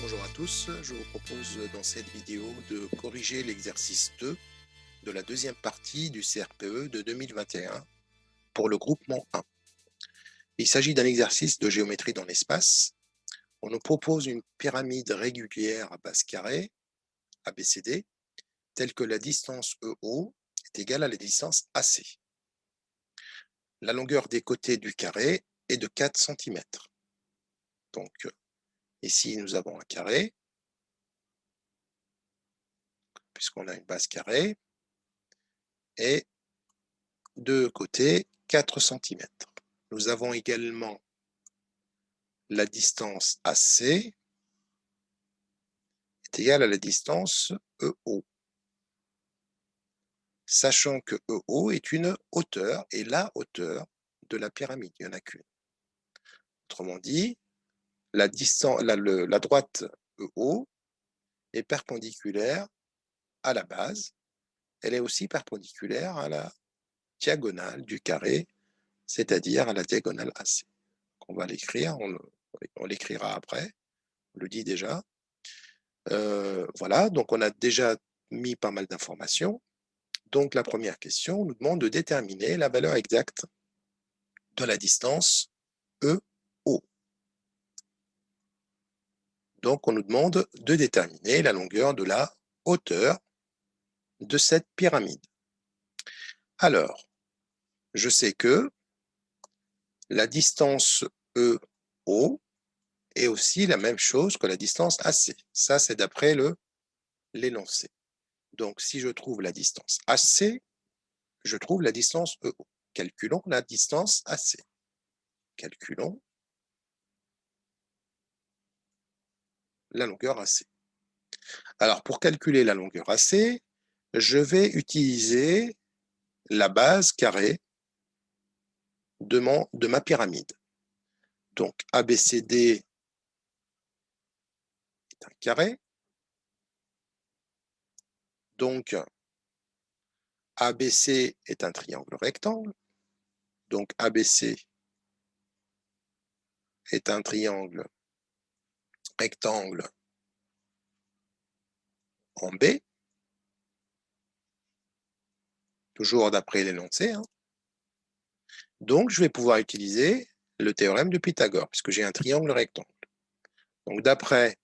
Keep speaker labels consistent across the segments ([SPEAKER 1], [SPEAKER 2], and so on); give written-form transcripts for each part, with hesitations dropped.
[SPEAKER 1] Bonjour à tous, je vous propose dans cette vidéo de corriger l'exercice 2 de la deuxième partie du CRPE de 2021 pour le groupement 1. Il s'agit d'un exercice de géométrie dans l'espace. On nous propose une pyramide régulière à base carrée, ABCD, telle que la distance EO est égale à la distance AC. La longueur des côtés du carré est de 4 cm. Donc ici nous avons un carré, puisqu'on a une base carrée, et de côté 4 cm. Nous avons également la distance AC est égale à la distance EO, sachant que EO est une hauteur et la hauteur de la pyramide, il n'y en a qu'une. Autrement dit, la droite EO est perpendiculaire à la base, elle est aussi perpendiculaire à la diagonale du carré, c'est-à-dire à la diagonale AC. On va l'écrire, on l'écrira après, on le dit déjà. Voilà, donc on a déjà mis pas mal d'informations. Donc la première question nous demande de déterminer la valeur exacte de la distance EO. Donc on nous demande de déterminer la longueur de la hauteur de cette pyramide. Alors, je sais que la distance EO est aussi la même chose que la distance AC. Ça, c'est d'après l'énoncé. Donc, si je trouve la distance AC, je trouve la distance EO. Calculons la distance AC. Calculons la longueur AC. Alors, pour calculer la longueur AC, je vais utiliser la base carrée de ma pyramide. Donc, ABCD est un carré. Donc, ABC est un triangle rectangle. Donc, ABC est un triangle rectangle en B, toujours d'après l'énoncé. Donc, je vais pouvoir utiliser le théorème de Pythagore, puisque j'ai un triangle rectangle. Donc, d'après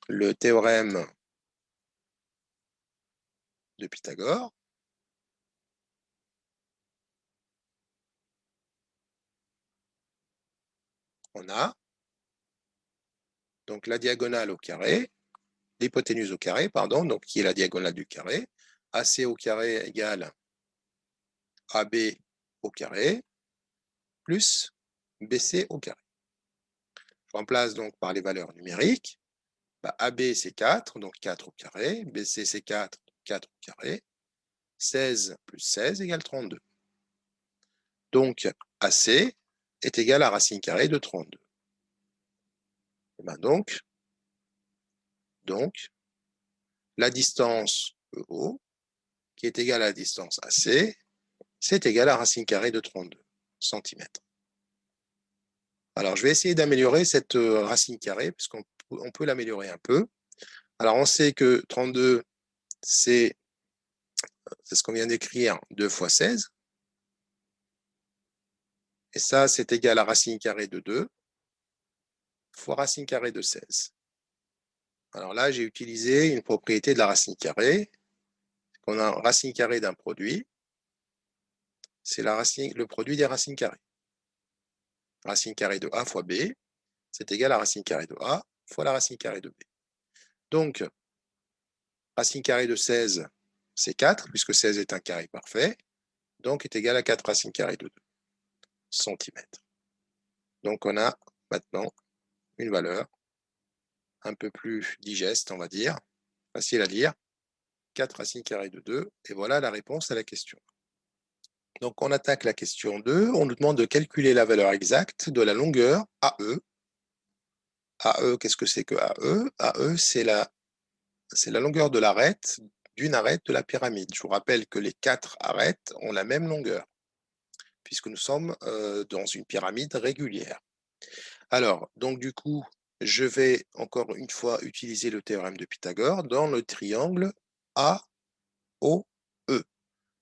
[SPEAKER 1] le théorème de Pythagore, on a donc la diagonale au carré, l'hypoténuse au carré, pardon, donc qui est la diagonale du carré, AC au carré égale AB au carré, plus BC au carré. Je remplace donc par les valeurs numériques. AB c'est 4, donc 4 au carré, BC c'est 4, 4 au carré, 16 plus 16 égale 32. Donc AC est égal à racine carrée de 32. Et ben donc, la distance EO, qui est égale à la distance AC, c'est égal à racine carrée de 32 cm. Alors, je vais essayer d'améliorer cette racine carrée, puisqu'on peut l'améliorer un peu. Alors, on sait que 32, c'est ce qu'on vient d'écrire, 2 fois 16. Et ça, c'est égal à racine carrée de 2 fois racine carrée de 16. Alors là, j'ai utilisé une propriété de la racine carrée. On a racine carrée d'un produit, c'est le produit des racines carrées. Racine carrée de A fois B, c'est égal à racine carrée de A fois la racine carrée de B. Donc, racine carrée de 16, c'est 4, puisque 16 est un carré parfait, donc est égal à 4 racine carrée de 2 cm. Donc, on a maintenant une valeur un peu plus digeste, on va dire, facile à lire, 4 racine carrée de 2, et voilà la réponse à la question. Donc, on attaque la question 2. On nous demande de calculer la valeur exacte de la longueur AE. AE, qu'est-ce que c'est que AE? AE, c'est la longueur de l'arête, d'une arête de la pyramide. Je vous rappelle que les 4 arêtes ont la même longueur, puisque nous sommes dans une pyramide régulière. Alors, donc du coup, je vais encore une fois utiliser le théorème de Pythagore dans le triangle AOE.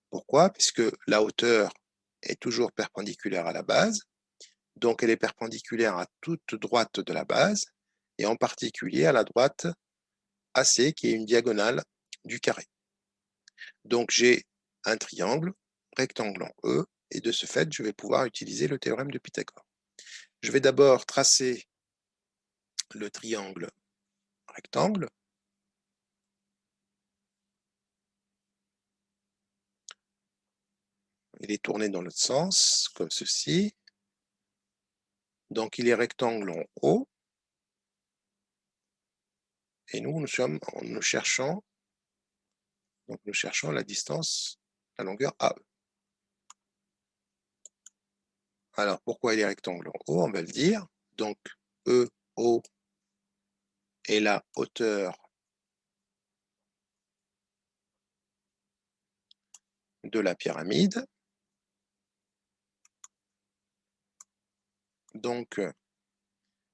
[SPEAKER 1] Pourquoi? Puisque la hauteur est toujours perpendiculaire à la base, donc elle est perpendiculaire à toute droite de la base, et en particulier à la droite AC, qui est une diagonale du carré. Donc j'ai un triangle rectangle en E, et de ce fait, je vais pouvoir utiliser le théorème de Pythagore. Je vais d'abord tracer le triangle rectangle. Il est tourné dans l'autre sens, comme ceci. Donc il est rectangle en haut. Et nous cherchons la distance, la longueur AE. Alors, pourquoi il est rectangle en haut? On va le dire. Donc, EO est la hauteur de la pyramide. Donc,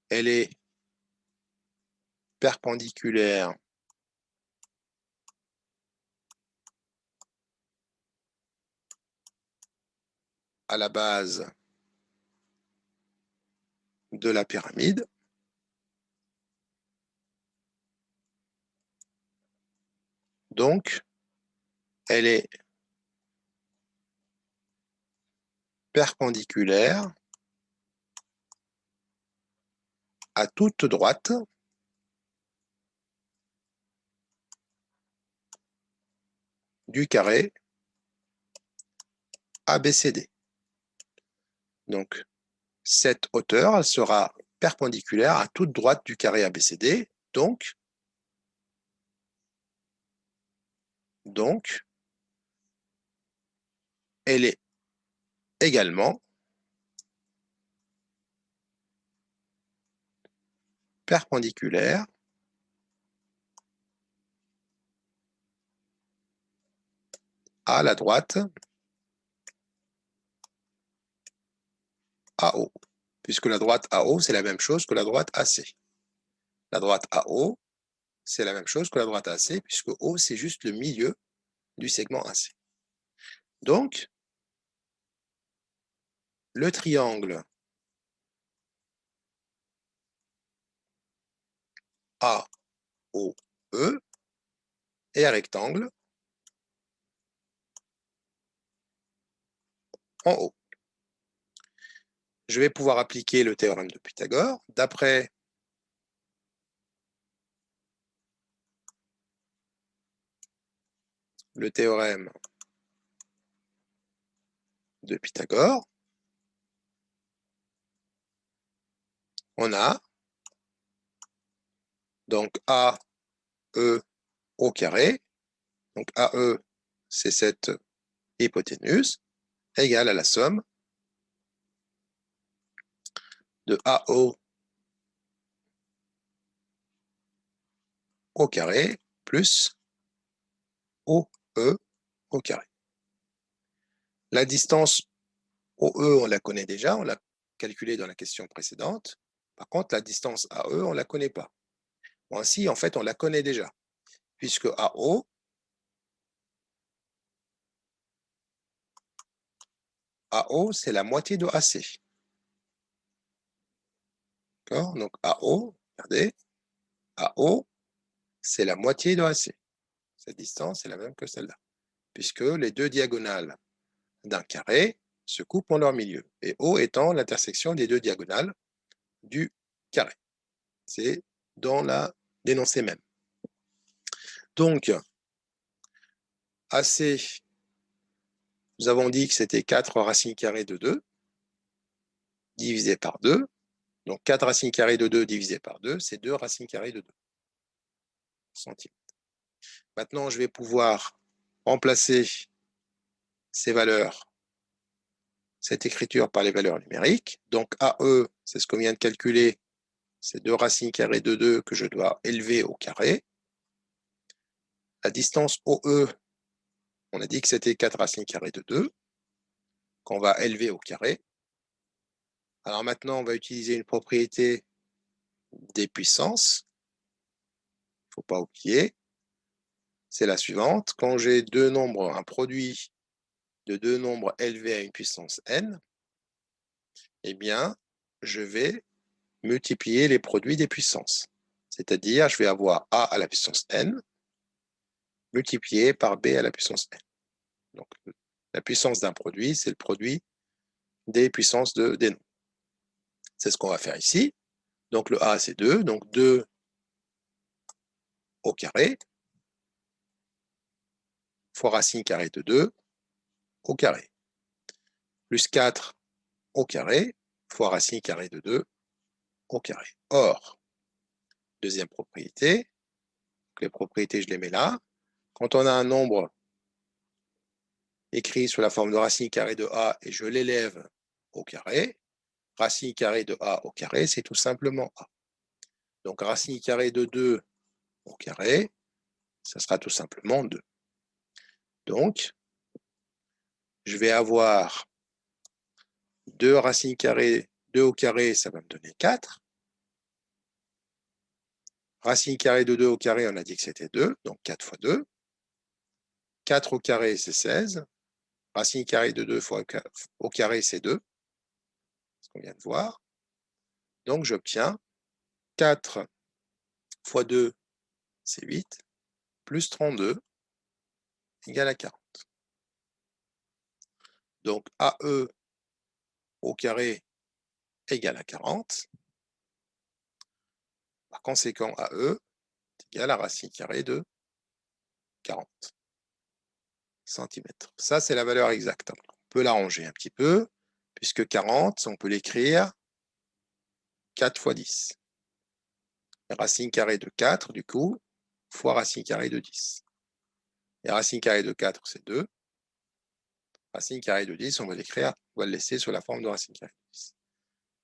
[SPEAKER 1] elle est perpendiculaire à la base de la pyramide. Donc, elle est perpendiculaire à toute droite du carré ABCD. Donc, cette hauteur, elle sera perpendiculaire à toute droite du carré ABCD. Donc, elle est également perpendiculaire à la droite AO, puisque la droite AO, c'est la même chose que la droite AC. La droite AO, c'est la même chose que la droite AC, puisque O, c'est juste le milieu du segment AC. Donc, le triangle AOE est un rectangle en haut. Je vais pouvoir appliquer le théorème de Pythagore. D'après le théorème de Pythagore, on a donc AE au carré, donc AE, c'est cette hypoténuse, égale à la somme de AO au carré plus OE au carré. La distance OE, on la connaît déjà, on l'a calculée dans la question précédente. Par contre, la distance AE, on ne la connaît pas. Bon, ainsi, en fait, on la connaît déjà, puisque AO, c'est la moitié de AC. D'accord? Donc AO, regardez, AO, c'est la moitié de AC. Cette distance est la même que celle-là, puisque les deux diagonales d'un carré se coupent en leur milieu, et O étant l'intersection des deux diagonales du carré. C'est dans l'énoncé même. Donc, AC, nous avons dit que c'était 4 racines carrées de 2, divisé par 2. Donc, 4 racines carrées de 2 divisé par 2, c'est 2 racines carrées de 2 centimes. Maintenant, je vais pouvoir remplacer ces valeurs, cette écriture par les valeurs numériques. Donc, AE, c'est ce qu'on vient de calculer, c'est 2 racines carrées de 2 que je dois élever au carré. La distance OE, on a dit que c'était 4 racines carrées de 2, qu'on va élever au carré. Alors maintenant, on va utiliser une propriété des puissances, il ne faut pas oublier, c'est la suivante. Quand j'ai un produit de deux nombres élevés à une puissance n, eh bien, je vais multiplier les produits des puissances. C'est-à-dire, je vais avoir a à la puissance n multiplié par b à la puissance n. Donc, la puissance d'un produit, c'est le produit des puissances des nombres. C'est ce qu'on va faire ici. Donc, le a, c'est 2. Donc, 2 au carré fois racine carrée de 2 au carré. Plus 4 au carré fois racine carrée de 2 au carré. Or, deuxième propriété, les propriétés, je les mets là. Quand on a un nombre écrit sous la forme de racine carrée de a et je l'élève au carré, racine carrée de a au carré, c'est tout simplement a. Donc, racine carrée de 2 au carré, ça sera tout simplement 2. Donc, je vais avoir 2 racine carrée, 2 au carré, ça va me donner 4. Racine carrée de 2 au carré, on a dit que c'était 2, donc 4 fois 2. 4 au carré, c'est 16. Racine carrée de 2 fois au carré, c'est 2, ce qu'on vient de voir. Donc, j'obtiens 4 fois 2, c'est 8, plus 32, égale à 40. Donc, AE au carré égale à 40. Par conséquent, AE est égal à racine carrée de 40 cm. Ça, c'est la valeur exacte. On peut l'arranger un petit peu, puisque 40, on peut l'écrire 4 fois 10. Racine carrée de 4, du coup, fois racine carrée de 10. Et racine carrée de 4, c'est 2. Racine carrée de 10, on va l'écrire, on va le laisser sous la forme de racine carrée de 10.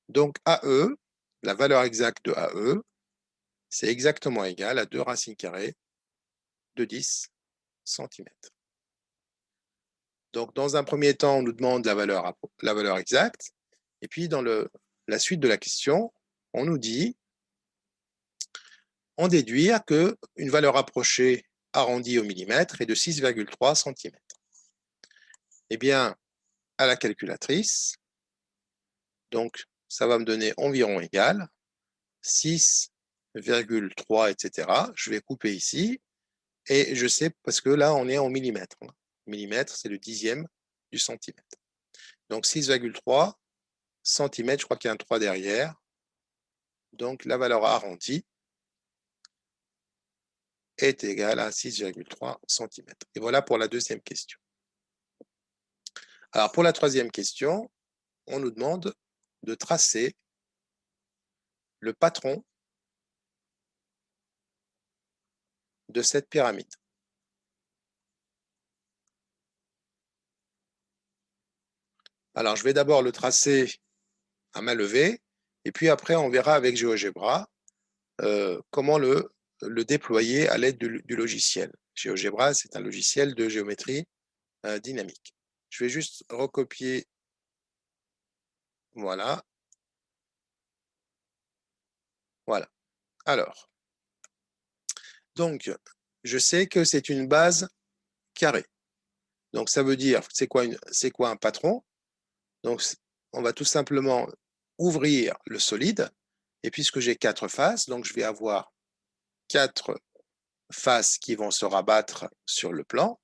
[SPEAKER 1] Donc, AE, la valeur exacte de AE, c'est exactement égal à 2 racines carrées de 10 cm. Donc, dans un premier temps, on nous demande la valeur exacte. Et puis, dans la suite de la question, on nous dit, en déduire qu'une valeur approchée arrondie au millimètre est de 6,3 cm. Eh bien, à la calculatrice, donc ça va me donner environ égal 6,3, etc. Je vais couper ici, et je sais, parce que là, on est en millimètres. Millimètre, c'est le dixième du centimètre. Donc 6,3 cm, je crois qu'il y a un 3 derrière. Donc la valeur arrondie est égale à 6,3 cm. Et voilà pour la deuxième question. Alors pour la troisième question, on nous demande de tracer le patron de cette pyramide. Alors je vais d'abord le tracer à main levée, et puis après on verra avec GeoGebra comment le déployer à l'aide du logiciel. GeoGebra, c'est un logiciel de géométrie dynamique. Je vais juste recopier, voilà. Voilà. Alors, donc, je sais que c'est une base carrée. Donc, ça veut dire, c'est quoi un patron? Donc, on va tout simplement ouvrir le solide. Et puisque j'ai 4 faces, donc je vais avoir 4 faces qui vont se rabattre sur le plan.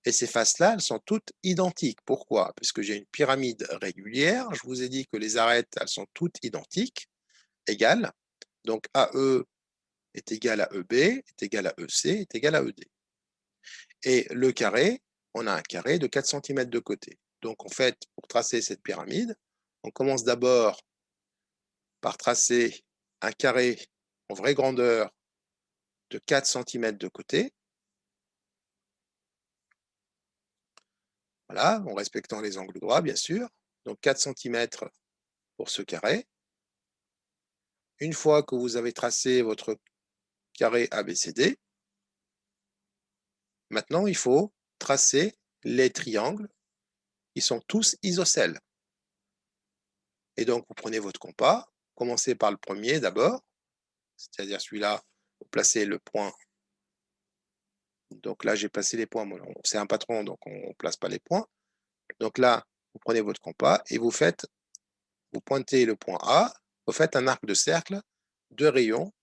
[SPEAKER 1] Et ces faces-là, elles sont toutes identiques. Pourquoi? Puisque j'ai une pyramide régulière. Je vous ai dit que les arêtes, elles sont toutes identiques, égales. Donc, AE est égal à EB, est égal à EC, est égal à ED. Et le carré, on a un carré de 4 cm de côté. Donc, en fait, pour tracer cette pyramide, on commence d'abord par tracer un carré en vraie grandeur de 4 cm de côté. Voilà, en respectant les angles droits, bien sûr. Donc, 4 cm pour ce carré. Une fois que vous avez tracé votre carré ABCD, maintenant, il faut tracer les triangles. Ils sont tous isocèles. Et donc, vous prenez votre compas, commencez par le premier d'abord, c'est-à-dire celui-là, vous placez le point. Donc là, j'ai placé les points. C'est un patron, donc on ne place pas les points. Donc là, vous prenez votre compas et vous pointez le point A, vous faites un arc de cercle de rayon,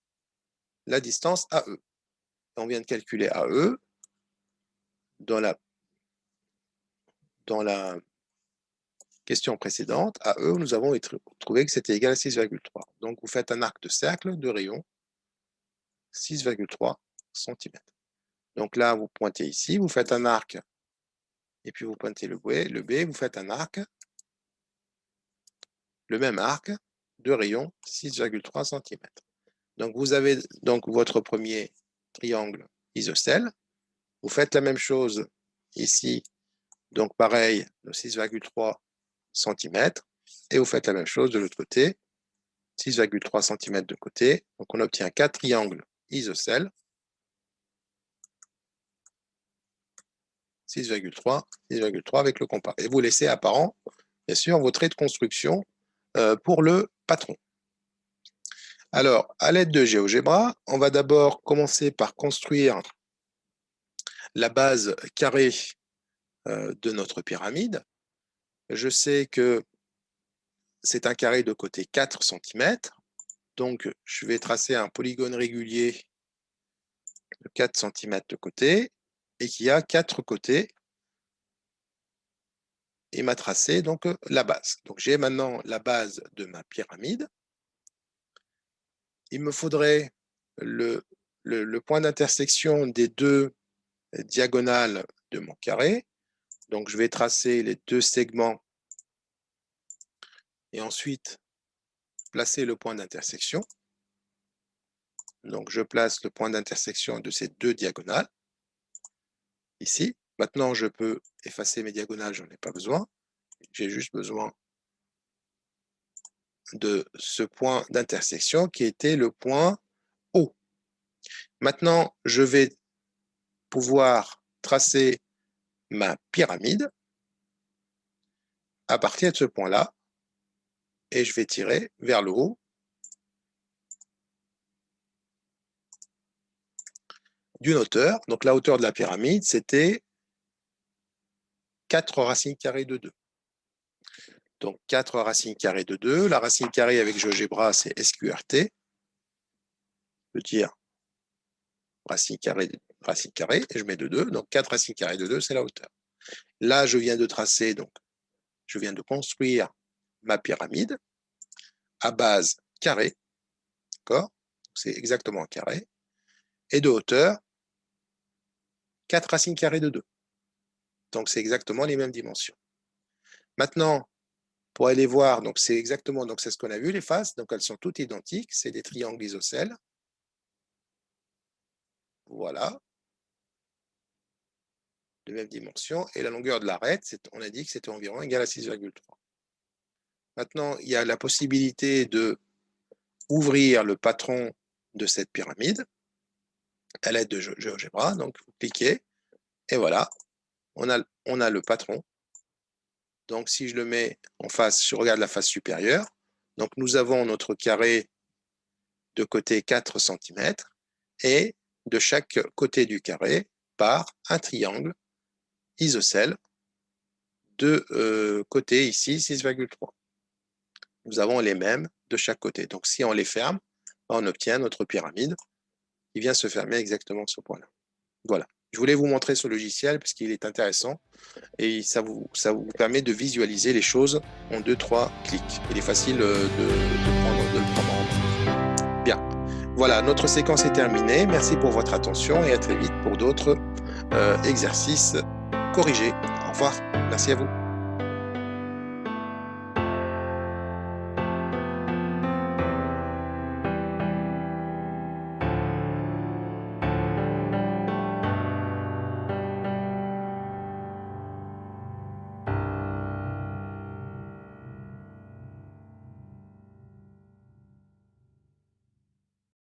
[SPEAKER 1] la distance AE. Et on vient de calculer AE dans la question précédente. AE, nous avons trouvé que c'était égal à 6,3. Donc vous faites un arc de cercle de rayon 6,3 cm. Donc là, vous pointez ici, vous faites un arc, et puis vous pointez le B, vous faites un arc, le même arc de rayon 6,3 cm. Donc vous avez donc votre premier triangle isocèle. Vous faites la même chose ici, donc pareil, de 6,3 cm, et vous faites la même chose de l'autre côté, 6,3 cm de côté. Donc on obtient 4 triangles isocèles. 6,3 avec le compas. Et vous laissez apparent, bien sûr, vos traits de construction pour le patron. Alors, à l'aide de GeoGebra, on va d'abord commencer par construire la base carrée de notre pyramide. Je sais que c'est un carré de côté 4 cm. Donc, je vais tracer un polygone régulier de 4 cm de côté et qui a 4 côtés. Et m'a tracé donc la base. Donc j'ai maintenant la base de ma pyramide. Il me faudrait le point d'intersection des deux diagonales de mon carré. Donc je vais tracer les deux segments et ensuite placer le point d'intersection. Donc je place le point d'intersection de ces deux diagonales ici. Maintenant je peux effacer mes diagonales, je n'en ai pas besoin. J'ai juste besoin de ce point d'intersection qui était le point O. Maintenant, je vais pouvoir tracer ma pyramide à partir de ce point-là et je vais tirer vers le haut d'une hauteur. Donc la hauteur de la pyramide, c'était 4 racines carrées de 2. Donc 4 racines carrées de 2. La racine carrée avec GeoGebra, c'est SQRT. Je veux dire racine carrée, et je mets de 2. Donc 4 racines carrées de 2, c'est la hauteur. Là, je viens de tracer, donc je viens de construire ma pyramide à base carrée. D'accord? C'est exactement un carré. Et de hauteur, 4 racines carrées de 2. Donc c'est exactement les mêmes dimensions. Maintenant, pour aller voir, donc c'est exactement, donc c'est ce qu'on a vu, les faces, donc elles sont toutes identiques, c'est des triangles isocèles. Voilà. De même dimension. Et la longueur de l'arête, on a dit que c'était environ égal à 6,3. Maintenant, il y a la possibilité de ouvrir le patron de cette pyramide à l'aide de GeoGebra. Donc, vous cliquez et voilà, on a le patron. Donc, si je le mets en face, je regarde la face supérieure. Donc, nous avons notre carré de côté 4 cm et de chaque côté du carré par un triangle isocèle de côté ici 6,3. Nous avons les mêmes de chaque côté. Donc, si on les ferme, on obtient notre pyramide qui vient se fermer exactement à ce point-là. Voilà. Je voulais vous montrer ce logiciel parce qu'il est intéressant et ça vous permet de visualiser les choses en 2-3 clics. Il est facile de le prendre en main. Bien. Voilà, notre séquence est terminée. Merci pour votre attention et à très vite pour d'autres exercices corrigés. Au revoir. Merci à vous.